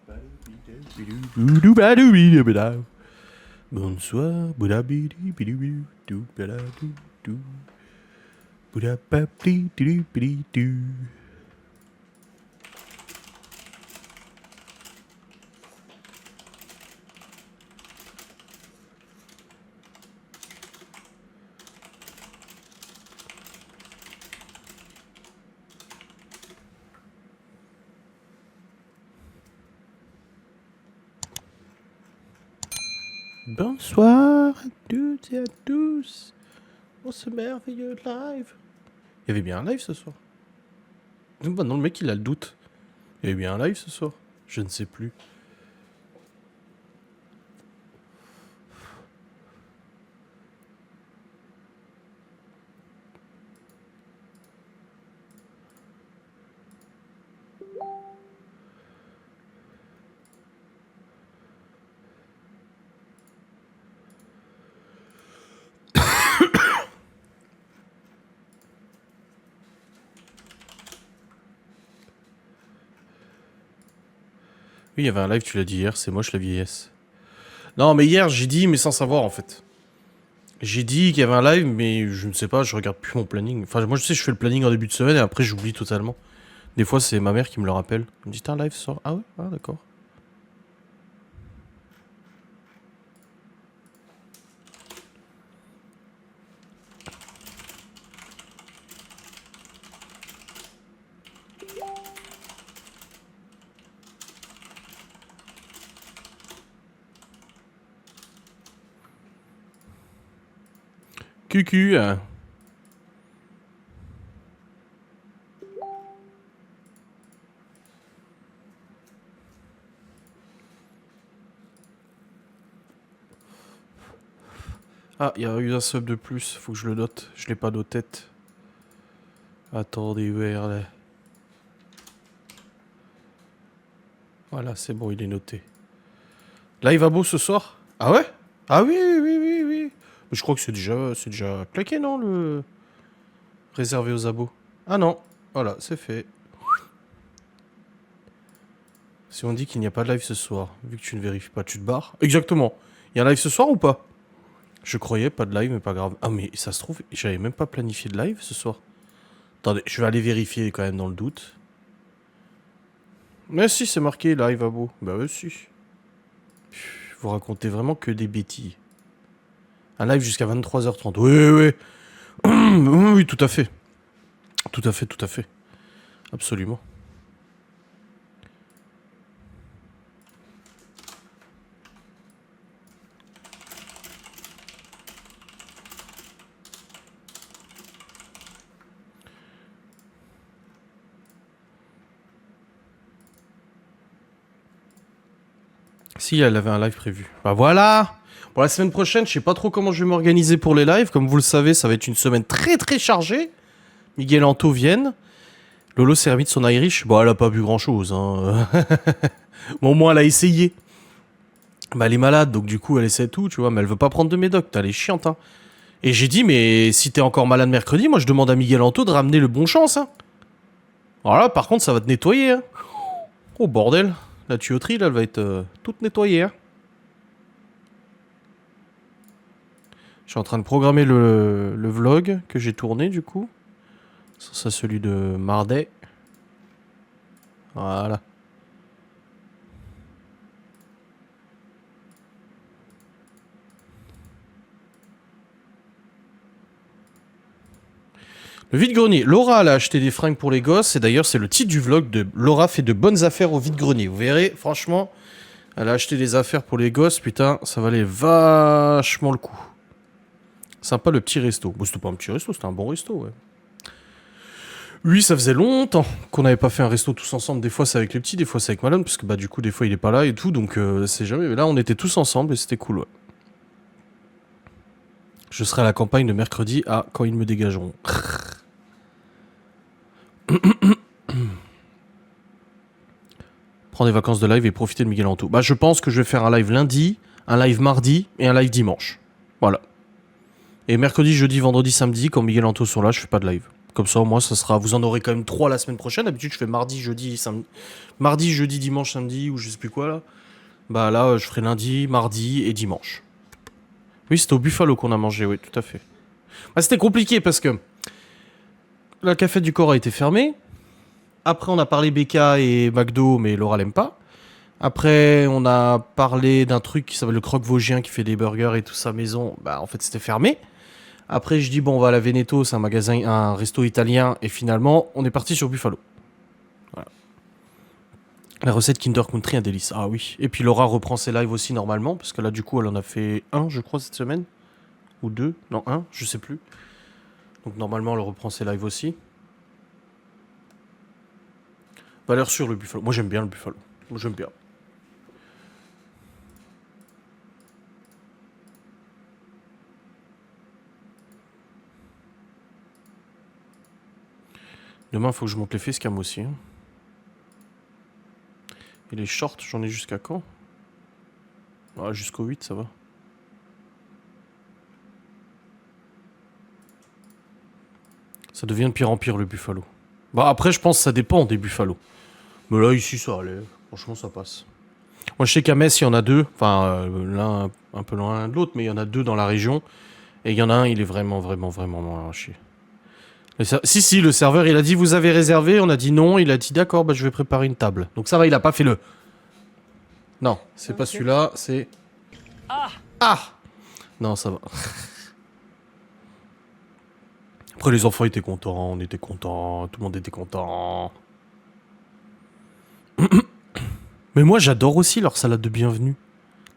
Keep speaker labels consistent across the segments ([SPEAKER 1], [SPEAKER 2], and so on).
[SPEAKER 1] Bonsoir. Bonsoir à toutes et à tous. Oh, ce merveilleux live. Il y avait bien un live ce soir. Bah non, le mec il a le doute. Il y avait bien un live ce soir. Je ne sais plus. Oui, il y avait un live, tu l'as dit hier, c'est moche la vieillesse. Non, mais hier, j'ai dit, mais sans savoir, en fait. J'ai dit qu'il y avait un live, mais je ne sais pas, je regarde plus mon planning. Enfin, moi, je sais, je fais le planning en début de semaine, et après, j'oublie totalement. Des fois, c'est ma mère qui me le rappelle. Elle me dit, t'as un live ce soir? Ah ouais? Ah, d'accord. Cucu. Ah, il y a eu un sub de plus, faut que je le note. Je l'ai pas noté. Attendez, vers là. Voilà, c'est bon, il est noté. Live à beau ce soir? Ah ouais? Ah oui, oui, oui, oui. Je crois que c'est déjà claqué, non, le réservé aux abos? Ah non, voilà, c'est fait. Si on dit qu'il n'y a pas de live ce soir, vu que tu ne vérifies pas, tu te barres? Exactement. Il y a un live ce soir ou pas? Je croyais pas de live, mais pas grave. Ah, mais ça se trouve, j'avais même pas planifié de live ce soir. Attendez, je vais aller vérifier quand même dans le doute. Mais si, c'est marqué live à beau. Bah ouais, si. Vous racontez vraiment que des bêtises. Un live jusqu'à 23h30. Oui, oui, oui. Oui, tout à fait. Tout à fait, tout à fait. Absolument. Si, elle avait un live prévu. Bah voilà. Pour la semaine prochaine, je sais pas trop comment je vais m'organiser pour les lives. Comme vous le savez, ça va être une semaine très très chargée. Miguel Anto vienne. Lolo s'est remis de son Irish. Bon, elle a pas bu grand chose. Hein. Bon, au moins, elle a essayé. Bah, elle est malade, donc du coup, elle essaie tout, tu vois. Mais elle veut pas prendre de médoc. Elle est chiante, hein. Et j'ai dit, mais si t'es encore malade mercredi, moi je demande à Miguel Anto de ramener le bon chance, hein. Voilà, par contre, ça va te nettoyer, hein. Oh bordel. La tuyauterie, là, elle va être toute nettoyée, hein. Je suis en train de programmer le vlog que j'ai tourné, du coup. Ça, celui de mardi. Voilà. Le vide-grenier. Laura, elle a acheté des fringues pour les gosses. Et d'ailleurs, c'est le titre du vlog de Laura fait de bonnes affaires au vide-grenier. Vous verrez, franchement, elle a acheté des affaires pour les gosses. Putain, ça valait vachement le coup. Sympa le petit resto. Bon, c'était pas un petit resto, c'était un bon resto, ouais. Oui, ça faisait longtemps qu'on n'avait pas fait un resto tous ensemble. Des fois, c'est avec les petits, des fois, c'est avec Malone. Parce que, bah, du coup, des fois, il est pas là et tout. Donc, c'est jamais. Mais là, on était tous ensemble et c'était cool, ouais. Je serai à la campagne de mercredi à quand ils me dégageront. Prendre des vacances de live et profiter de Miguel Anto. Bah, je pense que je vais faire un live lundi, un live mardi et un live dimanche. Voilà. Et mercredi, jeudi, vendredi, samedi, quand Miguel Anto sont là, je fais pas de live. Comme ça, au moins, ça sera. Vous en aurez quand même 3 la semaine prochaine. D'habitude, je fais mardi, jeudi, samedi. Mardi, jeudi, dimanche, samedi, ou je sais plus quoi là. Bah là, je ferai lundi, mardi et dimanche. Oui, c'était au Buffalo qu'on a mangé, oui, tout à fait. Bah, c'était compliqué parce que la café du corps a été fermée. Après, on a parlé BK et McDo, mais Laura l'aime pas. Après, on a parlé d'un truc qui s'appelle le Croque Vosgien qui fait des burgers et tout ça maison. Bah, en fait, c'était fermé. Après, je dis, bon, on va à la Veneto, c'est un magasin, un resto italien. Et finalement, on est parti sur Buffalo. Voilà. La recette Kinder Country, un délice. Ah oui. Et puis Laura reprend ses lives aussi normalement, parce que là, du coup, elle en a fait un, je crois, cette semaine. Ou 2. Non, un, je sais plus. Donc normalement, elle reprend ses lives aussi. Valeur sûre, le Buffalo. Moi, j'aime bien le Buffalo. Moi, j'aime bien. Demain, il faut que je monte les facecam aussi. Hein. Et les shorts, j'en ai jusqu'à quand? Ah, jusqu'au 8, ça va. Ça devient de pire en pire, le Buffalo. Bah après, je pense que ça dépend des Buffalo. Mais là, ici, ça allait. Franchement, ça passe. Moi, je sais qu'à Metz, il y en a 2. Enfin, l'un un peu loin de l'autre, mais il y en a 2 dans la région. Et il y en a un, il est vraiment, vraiment, vraiment à chier. Si, le serveur, il a dit, vous avez réservé. On a dit non. Il a dit, d'accord, bah, je vais préparer une table. Donc ça va, il a pas fait le... Non, c'est pas celui-là, c'est... Ah. Non, ça va. Après, les enfants étaient contents, on était contents, tout le monde était content. Mais moi, j'adore aussi leur salade de bienvenue.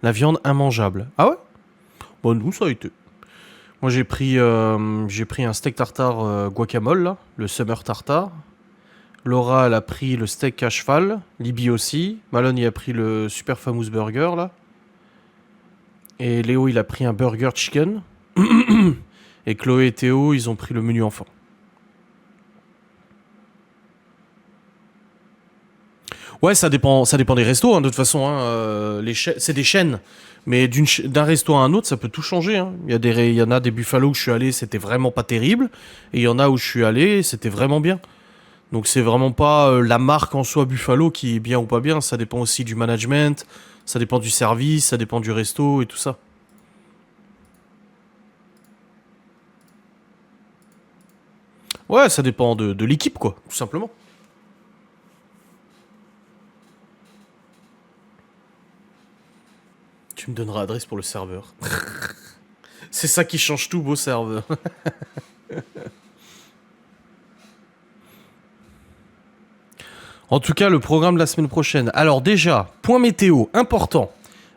[SPEAKER 1] La viande immangeable. Ah ouais? Bon, nous, ça a été. Moi, j'ai pris un steak tartare guacamole, là, le summer tartare. Laura, elle a pris le steak à cheval. Libby aussi. Malone, il a pris le super famous burger, là. Et Léo, il a pris un burger chicken. Et Chloé et Théo, ils ont pris le menu enfant. Ouais, ça dépend des restos, hein, de toute façon. Hein, c'est des chaînes. Mais d'un resto à un autre, ça peut tout changer. Hein. Il y en a des Buffalo où je suis allé, c'était vraiment pas terrible. Et il y en a où je suis allé, c'était vraiment bien. Donc c'est vraiment pas la marque en soi Buffalo qui est bien ou pas bien. Ça dépend aussi du management, ça dépend du service, ça dépend du resto et tout ça. Ouais, ça dépend de l'équipe, quoi, tout simplement. Tu me donneras l'adresse pour le serveur. C'est ça qui change tout, beau serveur. En tout cas, le programme de la semaine prochaine. Alors déjà, point météo, important.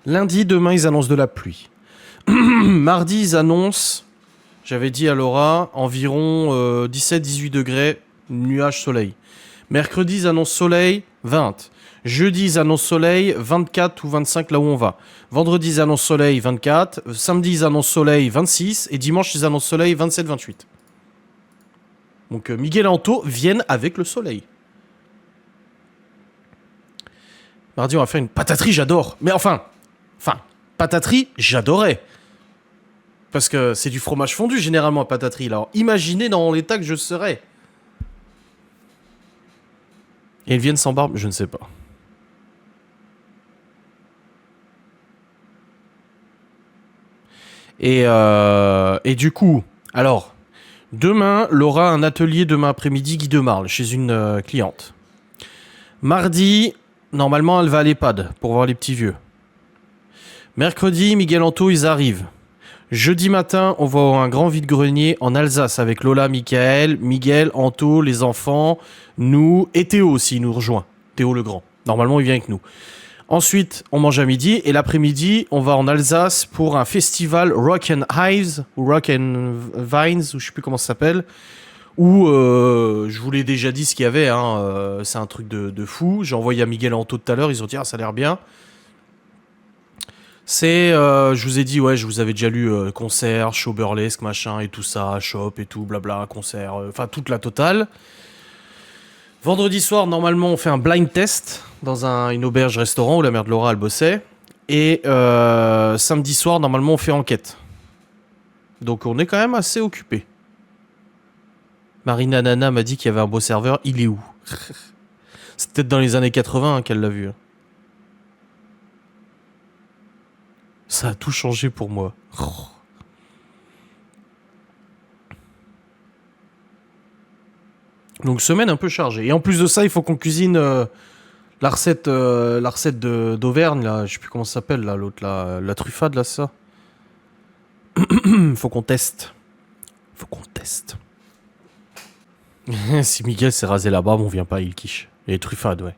[SPEAKER 1] Lundi, demain, ils annoncent de la pluie. Mardi, ils annoncent, j'avais dit à Laura, environ 17-18 degrés, nuage, soleil. Mercredi, ils annoncent soleil, 20. Jeudi, ils annoncent soleil, 24 ou 25 là où on va. Vendredi, ils annoncent soleil, 24. Samedi, ils annoncent soleil, 26. Et dimanche, ils annoncent soleil, 27-28. Donc Miguel et Anto viennent avec le soleil. Mardi, on va faire une pataterie, j'adore. Mais enfin, pataterie, j'adorais. Parce que c'est du fromage fondu généralement à pataterie. Alors imaginez dans l'état que je serais. Et ils viennent sans barbe, je ne sais pas. Et du coup, alors, demain, Laura a un atelier demain après-midi, Guy de Marle, chez une cliente. Mardi, normalement, elle va à l'EHPAD pour voir les petits vieux. Mercredi, Miguel Anto, ils arrivent. Jeudi matin, on va avoir un grand vide-grenier en Alsace avec Lola, Michael, Miguel, Anto, les enfants, nous et Théo aussi, il nous rejoint. Théo le Grand. Normalement, il vient avec nous. Ensuite, on mange à midi et l'après-midi, on va en Alsace pour un festival Rock and Hives ou Rock and Vines ou je sais plus comment ça s'appelle. Où je vous l'ai déjà dit ce qu'il y avait. Hein, c'est un truc de fou. J'ai envoyé à Miguel Anto tout à l'heure. Ils ont dit ah ça a l'air bien. C'est, je vous ai dit, ouais, je vous avais déjà lu concert, show burlesque, machin et tout ça, shop et tout, blabla, concert, enfin toute la totale. Vendredi soir, normalement, on fait un blind test dans une auberge-restaurant où la mère de Laura, elle bossait. Et samedi soir, normalement, on fait enquête. Donc on est quand même assez occupé. Marina Nana m'a dit qu'il y avait un beau serveur. Il est où? C'est peut-être dans les années 80 qu'elle l'a vu. Ça a tout changé pour moi. Oh. Donc semaine un peu chargée. Et en plus de ça, il faut qu'on cuisine la recette d'Auvergne, là. Je sais plus comment ça s'appelle, là, l'autre, la truffade, là, ça. Faut qu'on teste. Faut qu'on teste. Si Miguel s'est rasé la barbe, on vient pas, il quiche. Et truffade, ouais.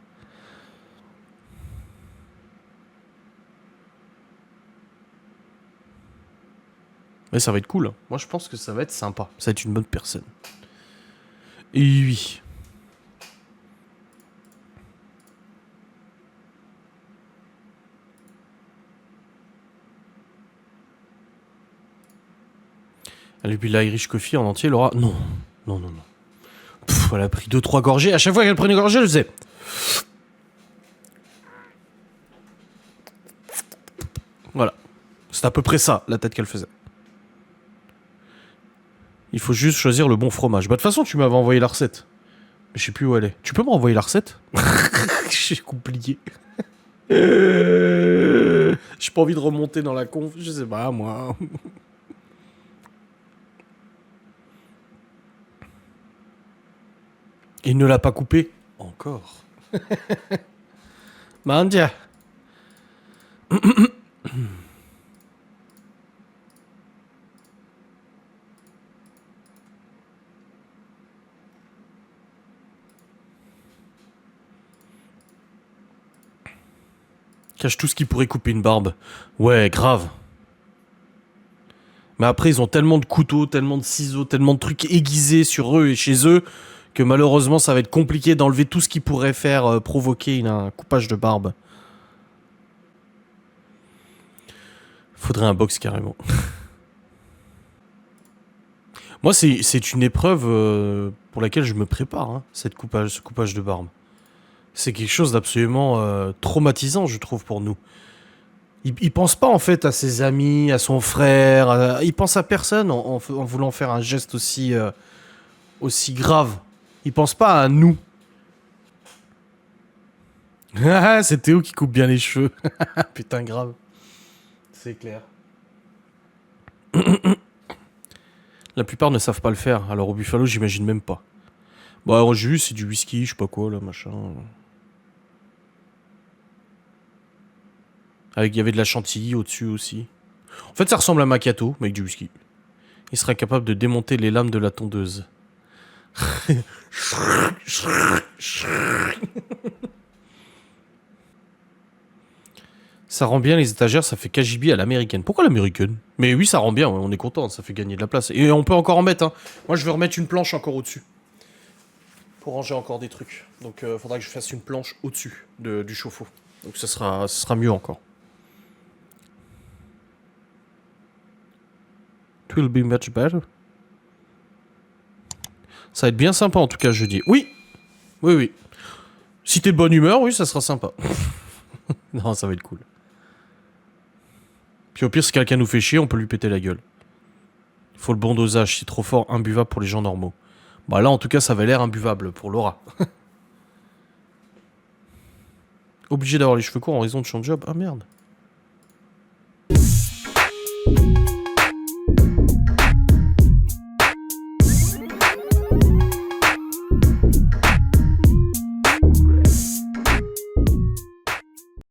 [SPEAKER 1] Mais ça va être cool. Moi, je pense que ça va être sympa. Ça va être une bonne personne. Et oui. Elle a bu l'Irish Coffee en entier, Laura. Non. Non, non, non. Pff, elle a pris 2-3 gorgées. À chaque fois qu'elle prenait une gorgée, elle faisait. Voilà. C'est à peu près ça, la tête qu'elle faisait. Il faut juste choisir le bon fromage. Bah, de toute façon, tu m'avais envoyé la recette. Je sais plus où elle est. Tu peux m'envoyer la recette? J'ai oublié. J'ai pas envie de remonter dans la conf. Je sais pas, moi. Il ne l'a pas coupé. Encore. Mandia. Cache tout ce qui pourrait couper une barbe. Ouais, grave. Mais après, ils ont tellement de couteaux, tellement de ciseaux, tellement de trucs aiguisés sur eux et chez eux que malheureusement, ça va être compliqué d'enlever tout ce qui pourrait faire provoquer un coupage de barbe. Faudrait un box carrément. Moi, c'est une épreuve pour laquelle je me prépare, hein, ce coupage de barbe. C'est quelque chose d'absolument traumatisant, je trouve, pour nous. Il pense pas en fait à ses amis, à son frère. Il pense à personne en voulant faire un geste aussi grave. Il pense pas à nous. C'est Théo qui coupe bien les cheveux. Putain, grave. C'est clair. La plupart ne savent pas le faire. Alors au Buffalo, j'imagine même pas. Bon, alors j'ai vu, c'est du whisky, je sais pas quoi, là, machin. Il y avait de la chantilly au-dessus aussi. En fait, ça ressemble à macchiato, mais avec du whisky. Il sera capable de démonter les lames de la tondeuse. Ça rend bien les étagères, ça fait KGB à l'américaine. Pourquoi l'américaine? Mais oui, ça rend bien, ouais, on est content, ça fait gagner de la place. Et on peut encore en mettre, hein. Moi, je veux remettre une planche encore au-dessus. Pour ranger encore des trucs. Donc, faudra que je fasse une planche au-dessus du chauffe-eau. Donc, ça sera mieux encore. It will be much better. Ça va être bien sympa, en tout cas, jeudi. Oui! Oui, oui. Si t'es de bonne humeur, oui, ça sera sympa. Non, ça va être cool. Puis au pire, si quelqu'un nous fait chier, on peut lui péter la gueule. Il faut le bon dosage, c'est trop fort, imbuvable pour les gens normaux. Bah là, en tout cas, ça avait l'air imbuvable pour Laura. Obligé d'avoir les cheveux courts en raison de son job. Ah merde.